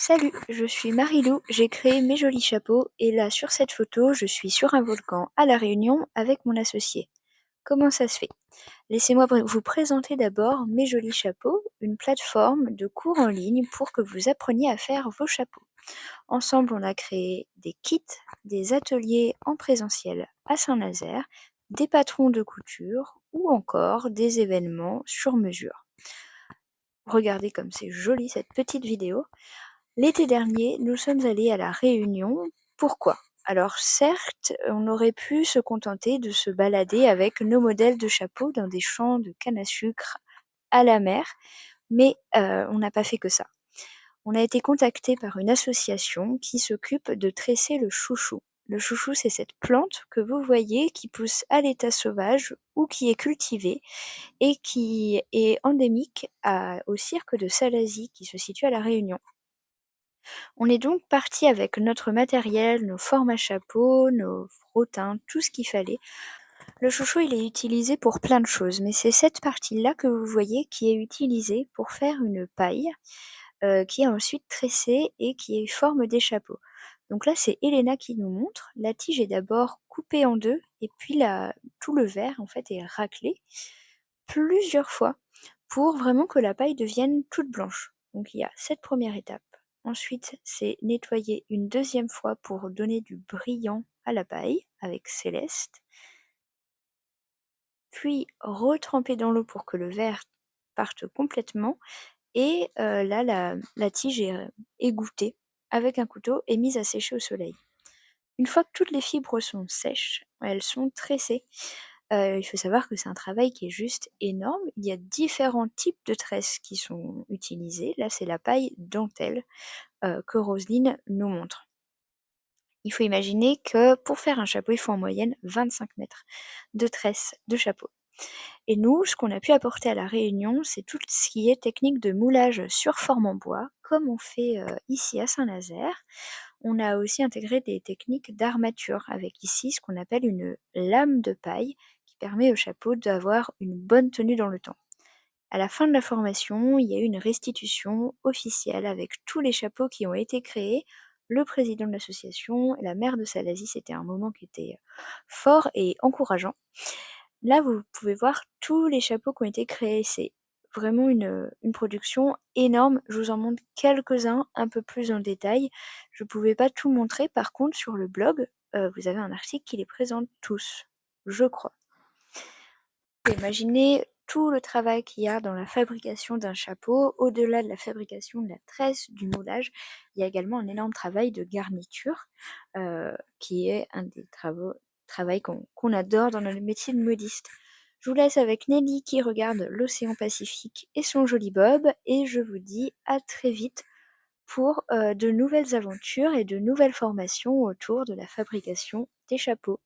Salut, je suis Marilou, j'ai créé Mes Jolis Chapeaux et là sur cette photo je suis sur un volcan à La Réunion avec mon associé. Comment ça se fait? Laissez-moi vous présenter d'abord Mes Jolis Chapeaux, une plateforme de cours en ligne pour que vous appreniez à faire vos chapeaux. Ensemble on a créé des kits, des ateliers en présentiel à Saint-Nazaire, des patrons de couture ou encore des événements sur mesure. Regardez comme c'est joli cette petite vidéo. L'été dernier, nous sommes allés à La Réunion. Pourquoi? Alors certes, on aurait pu se contenter de se balader avec nos modèles de chapeaux dans des champs de canne à sucre à la mer, mais on n'a pas fait que ça. On a été contacté par une association qui s'occupe de tresser le chouchou. Le chouchou, c'est cette plante que vous voyez qui pousse à l'état sauvage ou qui est cultivée et qui est endémique au cirque de Salazie qui se situe à La Réunion. On est donc parti avec notre matériel, nos formes à chapeau, nos rottins, tout ce qu'il fallait. Le chouchou, il est utilisé pour plein de choses, mais c'est cette partie-là que vous voyez qui est utilisée pour faire une paille, qui est ensuite tressée et qui forme des chapeaux. Donc là, c'est Elena qui nous montre. La tige est d'abord coupée en deux et puis tout le verre en fait est raclé plusieurs fois pour vraiment que la paille devienne toute blanche. Donc il y a cette première étape. Ensuite, c'est nettoyer une deuxième fois pour donner du brillant à la paille avec Céleste. Puis retremper dans l'eau pour que le verre parte complètement. Et là, la tige est égouttée avec un couteau et mise à sécher au soleil. Une fois que toutes les fibres sont sèches, elles sont tressées. Il faut savoir que c'est un travail qui est juste énorme. Il y a différents types de tresses qui sont utilisées. Là, c'est la paille dentelle que Roselyne nous montre. Il faut imaginer que pour faire un chapeau, il faut en moyenne 25 mètres de tresse de chapeau. Et nous, ce qu'on a pu apporter à La Réunion, c'est tout ce qui est technique de moulage sur forme en bois, comme on fait ici à Saint-Nazaire. On a aussi intégré des techniques d'armature avec ici ce qu'on appelle une lame de paille qui permet au chapeau d'avoir une bonne tenue dans le temps. À la fin de la formation, il y a eu une restitution officielle avec tous les chapeaux qui ont été créés, le président de l'association, la maire de Salazie. C'était un moment qui était fort et encourageant. Là, vous pouvez voir tous les chapeaux qui ont été créés. C'est vraiment une production énorme. Je vous en montre quelques-uns un peu plus en détail. Je ne pouvais pas tout montrer. Par contre, sur le blog, vous avez un article qui les présente tous, je crois. Imaginez tout le travail qu'il y a dans la fabrication d'un chapeau. Au-delà de la fabrication de la tresse, du moulage, il y a également un énorme travail de garniture, qui est un des travail qu'on adore dans notre métier de modiste. Je vous laisse avec Nelly qui regarde l'océan Pacifique et son joli bob, et je vous dis à très vite pour de nouvelles aventures et de nouvelles formations autour de la fabrication des chapeaux.